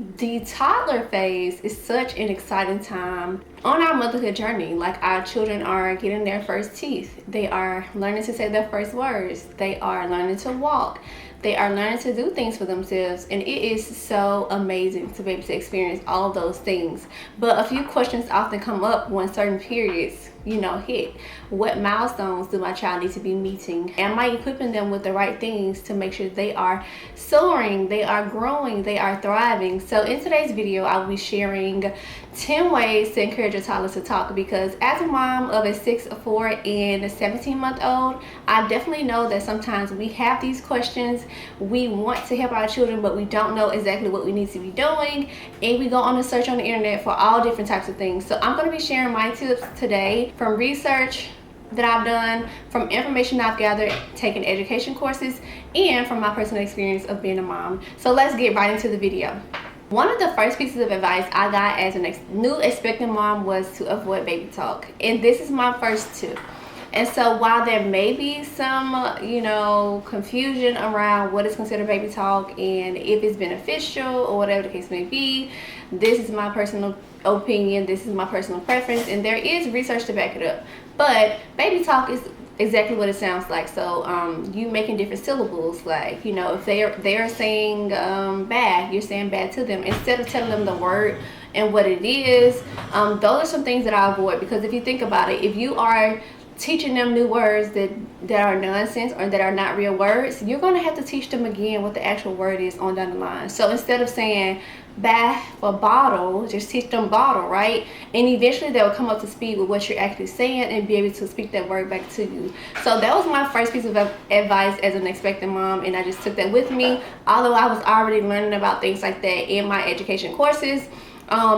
The toddler phase is such an exciting time on our motherhood journey. Like, our children are getting their first teeth, they are learning to say their first words, they are learning to walk, they are learning to do things for themselves, and it is so amazing to be able to experience all of those things. But a few questions often come up when certain periods hit. What milestones do my child need to be meeting? Am I equipping them with the right things to make sure they are soaring, they are growing, they are thriving? So in today's video, I will be sharing 10 ways to encourage your toddler to talk, because as a mom of a 6, 4, and a 17-month-old, I definitely know that sometimes we have these questions. We want to help our children, but we don't know exactly what we need to be doing, and we go on a search on the internet for all different types of things. So I'm going to be sharing my tips today from research that I've done, from information I've gathered taking education courses, and from my personal experience of being a mom. So let's get right into the video. One of the first pieces of advice I got as a new expectant mom was to avoid baby talk, and this is my first tip. And so while there may be some confusion around what is considered baby talk and if it's beneficial or whatever the case may be, this is my personal opinion, this is my personal preference, and there is research to back it up. But baby talk is exactly what it sounds like. So you making different syllables, like if they're saying bad, you're saying bad to them instead of telling them the word and what it is. Those are some things that I avoid, because if you think about it, if you are teaching them new words that are nonsense or that are not real words, you're going to have to teach them again what the actual word is on down the line. So instead of saying bath or bottle, just teach them bottle, right? And eventually they'll come up to speed with what you're actually saying and be able to speak that word back to you. So that was my first piece of advice as an expectant mom, and I just took that with me. Although I was already learning about things like that in my education courses,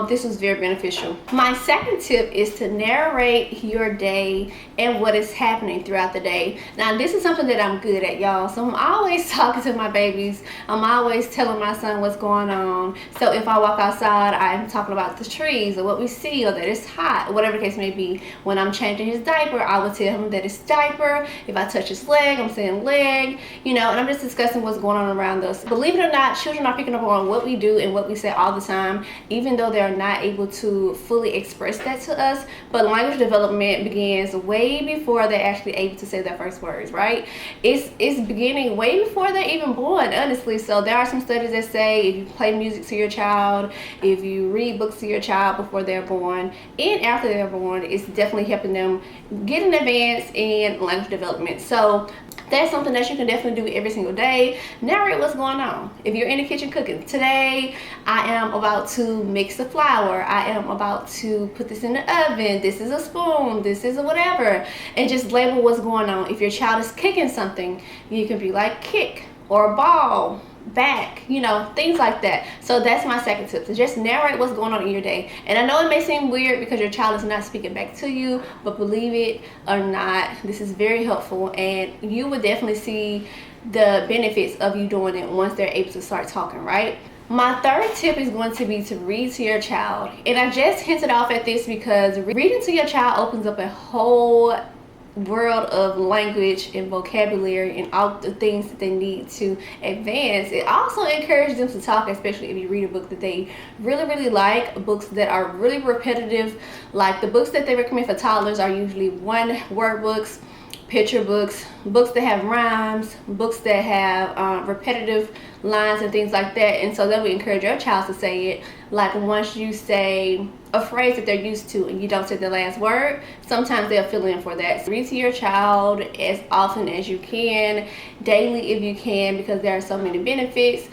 this was very beneficial. My second tip is to narrate your day and what is happening throughout the day. Now, this is something that I'm good at, y'all. So I'm always talking to my babies. I'm always telling my son what's going on. So if I walk outside, I'm talking about the trees or what we see, or that it's hot, whatever the case may be. When I'm changing his diaper, I will tell him that it's diaper. If I touch his leg, I'm saying leg, and I'm just discussing what's going on around us. Believe it or not, children are picking up on what we do and what we say all the time, even though they're not able to fully express that to us. But language development begins way before they're actually able to say their first words, right? It's beginning way before they're even born, honestly. So there are some studies that say if you play music to your child, if you read books to your child before they're born and after they're born, it's definitely helping them get an advance in language development. So that's something that you can definitely do every single day. Narrate what's going on. If you're in the kitchen cooking, today I am about to mix the flour, I am about to put this in the oven, this is a spoon, this is a whatever, and just label what's going on. If your child is kicking something, you can be like kick or ball, back, things like that. So that's my second tip, to just narrate what's going on in your day. And I know it may seem weird because your child is not speaking back to you, but believe it or not, this is very helpful, and you would definitely see the benefits of you doing it once they're able to start talking, right? My third tip is going to be to read to your child. And I just hinted off at this because reading to your child opens up a whole world of language and vocabulary and all the things that they need to advance. It also encourages them to talk, especially if you read a book that they really like. Books that are really repetitive, like the books that they recommend for toddlers, are usually one word books, picture books, books that have rhymes, books that have repetitive lines and things like that. And so that would encourage your child to say it. Like, once you say a phrase that they're used to and you don't say the last word, sometimes they'll fill in for that. So read to your child as often as you can, daily if you can, because there are so many benefits.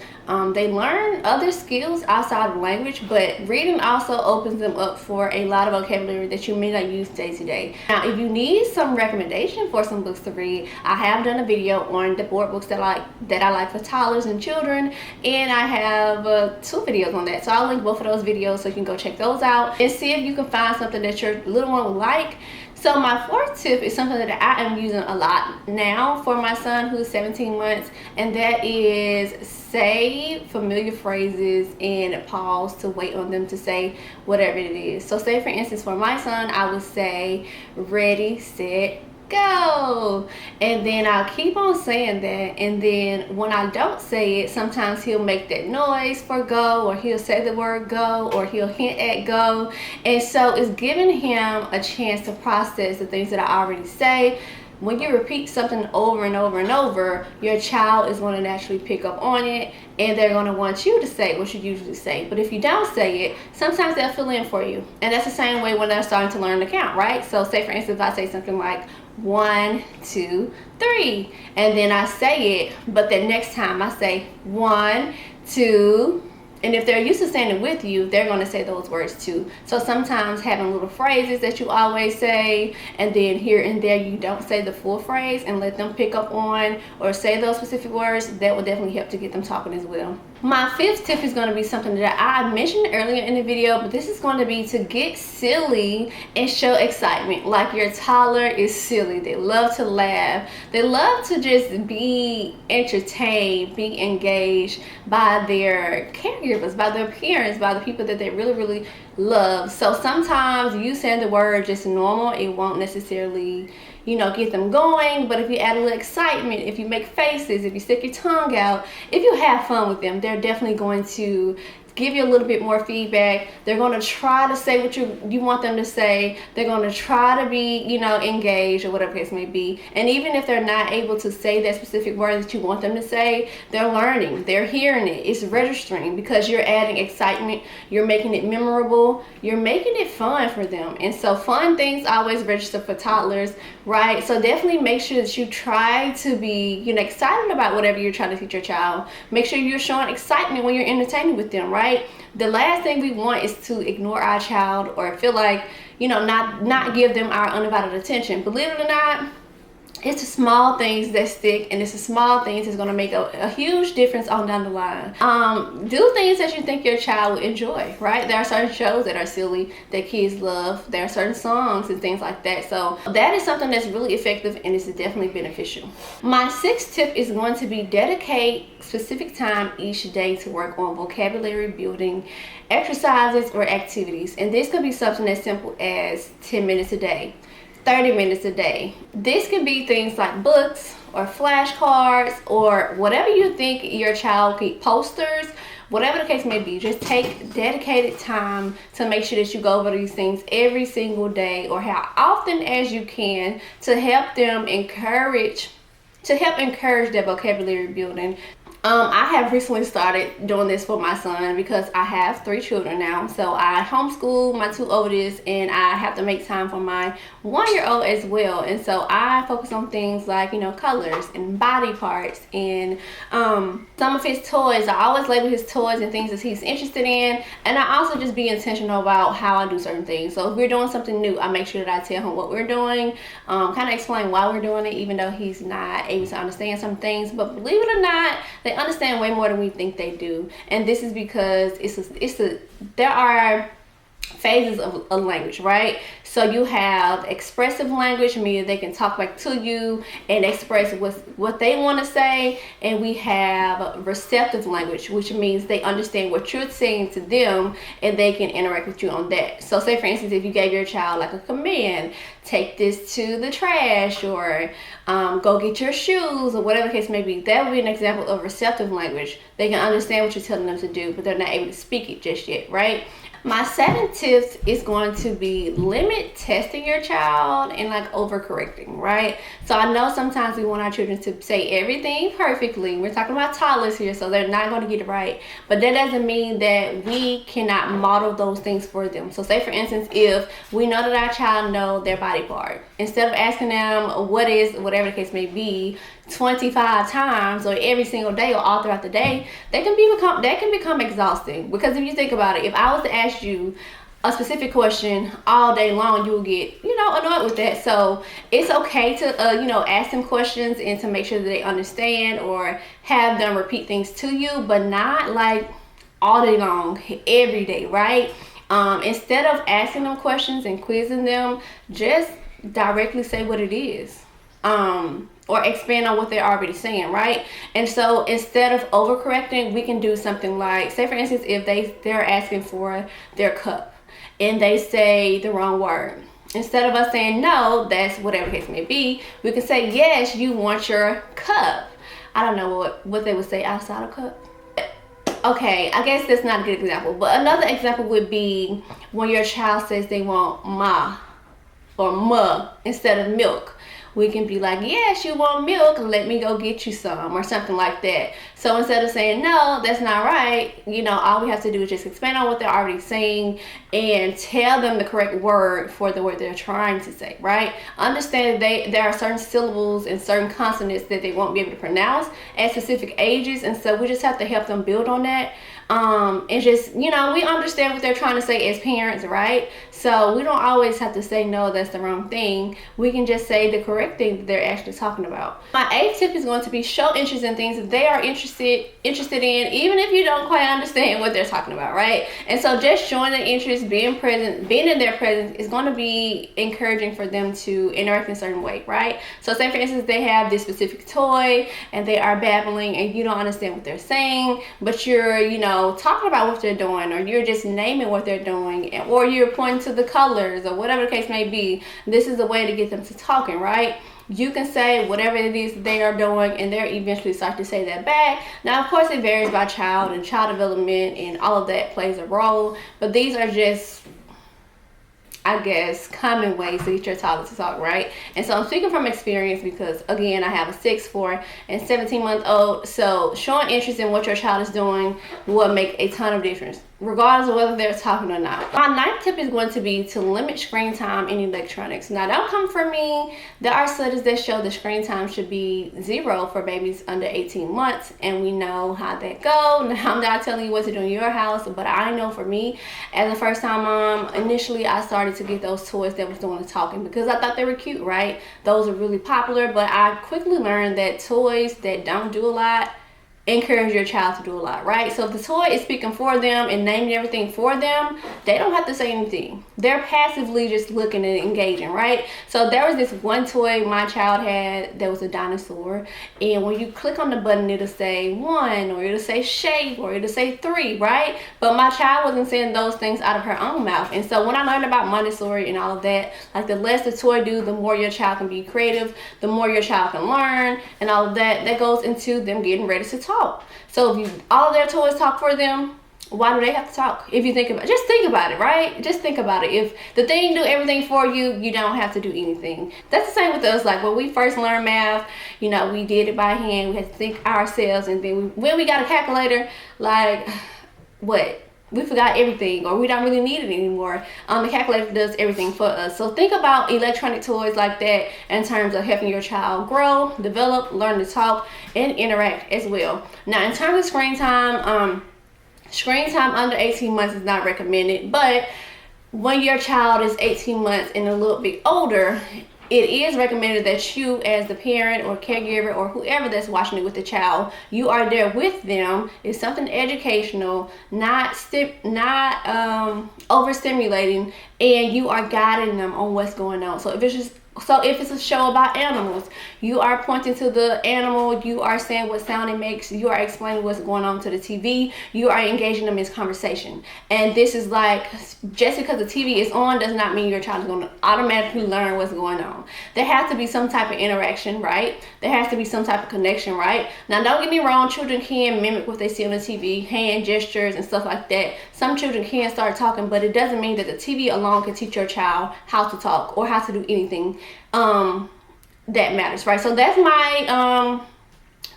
They learn other skills outside of language, but reading also opens them up for a lot of vocabulary that you may not use day to day. Now, if you need some recommendation for some books to read, I have done a video on the board books that I like for toddlers and children, and I have 2 videos on that. So I'll link both of those videos so you can go check those out and see if you can find something that your little one would like. So my fourth tip is something that I am using a lot now for my son, who's 17 months, and that is say familiar phrases and pause to wait on them to say whatever it is. So say, for instance, for my son, I would say ready, set, go. And then I'll keep on saying that, and then when I don't say it, sometimes he'll make that noise for go, or he'll say the word go, or he'll hint at go. And so it's giving him a chance to process the things that I already say. When you repeat something over and over and over, your child is going to naturally pick up on it, and they're going to want you to say what you usually say. But if you don't say it, sometimes they'll fill in for you. And that's the same way when they're starting to learn to count, right? So say for instance, if I say something like 1, 2, 3, and then I say it, but the next time I say 1, 2, and if they're used to saying it with you, they're going to say those words too. So sometimes having little phrases that you always say, and then here and there you don't say the full phrase and let them pick up on or say those specific words, that will definitely help to get them talking as well. My fifth tip is going to be something that I mentioned earlier in the video, but this is going to be to get silly and show excitement. Like your toddler is silly. They love to laugh. They love to just be entertained, be engaged by their caregivers, by their parents, by the people that they really, really love. So sometimes you saying the word just normal, it won't necessarily, you know, get them going. But if you add a little excitement, if you make faces, if you stick your tongue out, if you have fun with them, they're definitely going to give you a little bit more feedback. They're going to try to say what you want them to say. They're going to try to be, you know, engaged or whatever case may be. And even if they're not able to say that specific word that you want them to say, they're learning, they're hearing it, it's registering, because you're adding excitement, you're making it memorable, you're making it fun for them. And so fun things always register for toddlers, right? So definitely make sure that you try to be, you know, excited about whatever you're trying to teach your child. Make sure you're showing excitement when you're entertaining with them, right? The last thing we want is to ignore our child or feel like, you know, not give them our undivided attention. Believe it or not, it's the small things that stick, and it's the small things that's going to make a huge difference on down the line. Do things that you think your child will enjoy, right? There are certain shows that are silly that kids love. There are certain songs and things like that. So that is something that's really effective, and it's definitely beneficial. My sixth tip is going to be dedicate specific time each day to work on vocabulary building exercises or activities. And this could be something as simple as 10 minutes a day, 30 minutes a day. This could be things like books or flashcards or whatever you think your child could, posters, whatever the case may be. Just take dedicated time to make sure that you go over these things every single day, or how often as you can, to help them encourage their vocabulary building. I have recently started doing this for my son because I have 3 children now. So I homeschool my 2 oldest, and I have to make time for my 1-year-old as well. And so I focus on things like, you know, colors and body parts and some of his toys. I always label his toys and things that he's interested in, and I also just be intentional about how I do certain things. So if we're doing something new, I make sure that I tell him what we're doing, kind of explain why we're doing it, even though he's not able to understand some things. But believe it or not, they understand way more than we think they do. And this is because there are phases of a language, right? So you have expressive language, meaning they can talk back to you and express what they want to say. And we have receptive language, which means they understand what you're saying to them and they can interact with you on that. So say for instance, if you gave your child like a command, take this to the trash, or go get your shoes, or whatever the case may be, that would be an example of receptive language. They can understand what you're telling them to do, but they're not able to speak it just yet, right? My 7th tip is going to be limit testing your child and like overcorrecting, right? So I know sometimes we want our children to say everything perfectly. We're talking about toddlers here, so they're not going to get it right. But that doesn't mean that we cannot model those things for them. So say for instance, if we know that our child knows their body part, instead of asking them what is, whatever the case may be, 25 times or every single day or all throughout the day, that can become exhausting. Because if you think about it, if I was to ask you a specific question all day long, you will get, you know, annoyed with that. So it's okay to you know, ask them questions and to make sure that they understand, or have them repeat things to you, but not like all day long every day, right? Instead of asking them questions and quizzing them, just directly say what it is, or expand on what they're already saying, right? And so instead of overcorrecting, we can do something like, say for instance, if they're asking for their cup and they say the wrong word, Instead of us saying no, that's whatever the case may be, we can say yes, you want your cup. I don't know what they would say outside of cup. Okay, I guess that's not a good example, but another example would be when your child says they want ma or ma instead of milk. We can be like, yes, you want milk, let me go get you some, or something like that. So instead of saying no, that's not right, you know, all we have to do is just expand on what they're already saying and tell them the correct word for the word they're trying to say, right? Understand that there are certain syllables and certain consonants that they won't be able to pronounce at specific ages, and so we just have to help them build on that. And just, you know, we understand what they're trying to say as parents, right? So we don't always have to say no, that's the wrong thing. We can just say the correct thing that they're actually talking about. My 8th tip is going to be show interest in things that they are interested in, even if you don't quite understand what they're talking about, right? And so just showing the interest, being present, being in their presence is going to be encouraging for them to interact in a certain way, right? So say for instance, they have this specific toy and they are babbling and you don't understand what they're saying, but you're, you know, talking about what they're doing, or you're just naming what they're doing, or you're pointing to the colors, or whatever the case may be. This is a way to get them to talking, right? You can say whatever it is they are doing, and they'll eventually start to say that back. Now, of course, it varies by child, and child development and all of that plays a role, but these are just, I guess, common ways to get your toddler to talk, right? And so I'm speaking from experience because, again, I have a 6, 4, and 17-month-old. So showing interest in what your child is doing will make a ton of difference, regardless of whether they're talking or not. My 9th tip is going to be to limit screen time and electronics. Now, don't come from me. There are studies that show the screen time should be 0 for babies under 18 months, and we know how that goes. Now, I'm not telling you what to do in your house, but I know for me, as a first-time mom, initially I started to get those toys that was doing the talking because I thought they were cute, right? Those are really popular, but I quickly learned that toys that don't do a lot encourage your child to do a lot, right? So if the toy is speaking for them and naming everything for them, they don't have to say anything. They're passively just looking and engaging, right? So there was this one toy my child had that was a dinosaur, and when you click on the button, it'll say 1, or it'll say shape, or it'll say 3, right? But my child wasn't saying those things out of her own mouth. And so when I learned about Montessori and all of that, like the less the toy do, the more your child can be creative, the more your child can learn, and all of that, that goes into them getting ready to talk. So if all of their toys talk for them, why do they have to talk? If you think about it, just think about it, right? Just think about it. If the thing do everything for you, you don't have to do anything. That's the same with us. Like when we first learned math, you know, we did it by hand. We had to think ourselves, and then when we got a calculator, like what? We forgot everything, or we don't really need it anymore. The calculator does everything for us. So think about electronic toys like that in terms of helping your child grow, develop, learn to talk, and interact as well. Now, in terms of screen time under 18 months is not recommended, but when your child is 18 months and a little bit older, it is recommended that you, as the parent or caregiver or whoever that's watching it with the child, you are there with them. It's something educational, not overstimulating, and you are guiding them on what's going on. So if it's a show about animals, you are pointing to the animal, you are saying what sound it makes, you are explaining what's going on to the TV, you are engaging them in conversation. And this is like, just because the TV is on does not mean your child is going to automatically learn what's going on. There has to be some type of interaction, right? There has to be some type of connection, right? Now, don't get me wrong, children can mimic what they see on the TV, hand gestures and stuff like that. Some children can start talking, but it doesn't mean that the TV alone can teach your child how to talk or how to do anything that matters, right? So that's my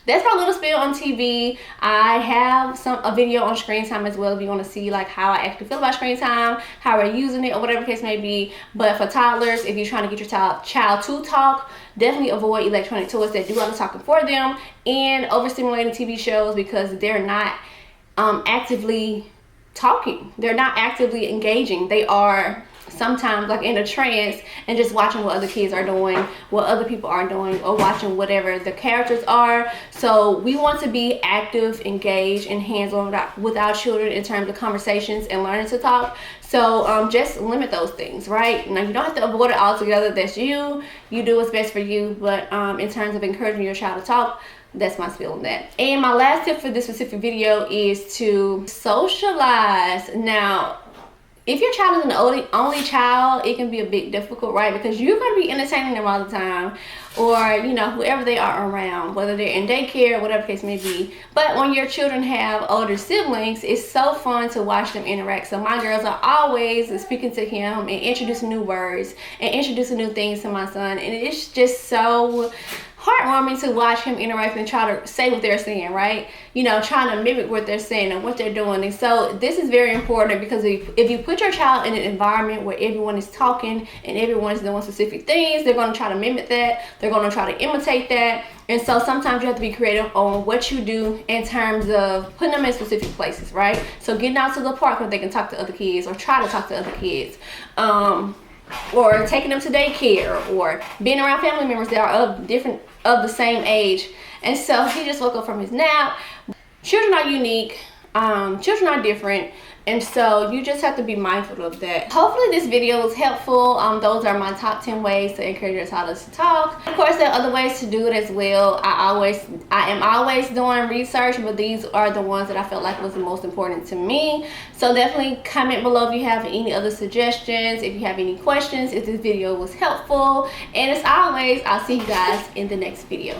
little spiel on TV. I have a video on screen time as well if you want to see like how I actually feel about screen time, how we're using it, or whatever the case may be. But for toddlers, if you're trying to get your child to talk, definitely avoid electronic toys that do all the talking for them, and overstimulating TV shows because they're not actively talking. They're not actively engaging. They are sometimes like in a trance and just watching what other kids are doing, what other people are doing, or watching whatever the characters are. So we want to be active, engaged, and hands-on with our children in terms of conversations and learning to talk. So just limit those things, right? Now, you don't have to avoid it altogether. That's you do what's best for you. But in terms of encouraging your child to talk, that's my spiel on that. And my last tip for this specific video is to socialize. Now, if your child is an only child, it can be a bit difficult, right? Because you're going to be entertaining them all the time, or you know, whoever they are around, whether they're in daycare, whatever the case may be. But when your children have older siblings, it's so fun to watch them interact. So my girls are always speaking to him and introducing new words and introducing new things to my son, and it's just so heartwarming to watch him interact and try to say what they're saying, right? You know, trying to mimic what they're saying and what they're doing. And so this is very important, because if you put your child in an environment where everyone is talking and everyone is doing specific things, they're going to try to mimic that. They're going to try to imitate that. And so sometimes you have to be creative on what you do in terms of putting them in specific places, right? So getting out to the park where they can talk to other kids or try to talk to other kids. Or taking them to daycare, or being around family members that are of the same age. And so he just woke up from his nap. Children are unique, children are different, and so you just have to be mindful of that. Hopefully this video was helpful. Those are my top 10 ways to encourage your toddlers to talk. Of course, there are other ways to do it as well. I am always doing research, but these are the ones that I felt like was the most important to me. So definitely comment below if you have any other suggestions, if you have any questions, if this video was helpful. And as always, I'll see you guys in the next video.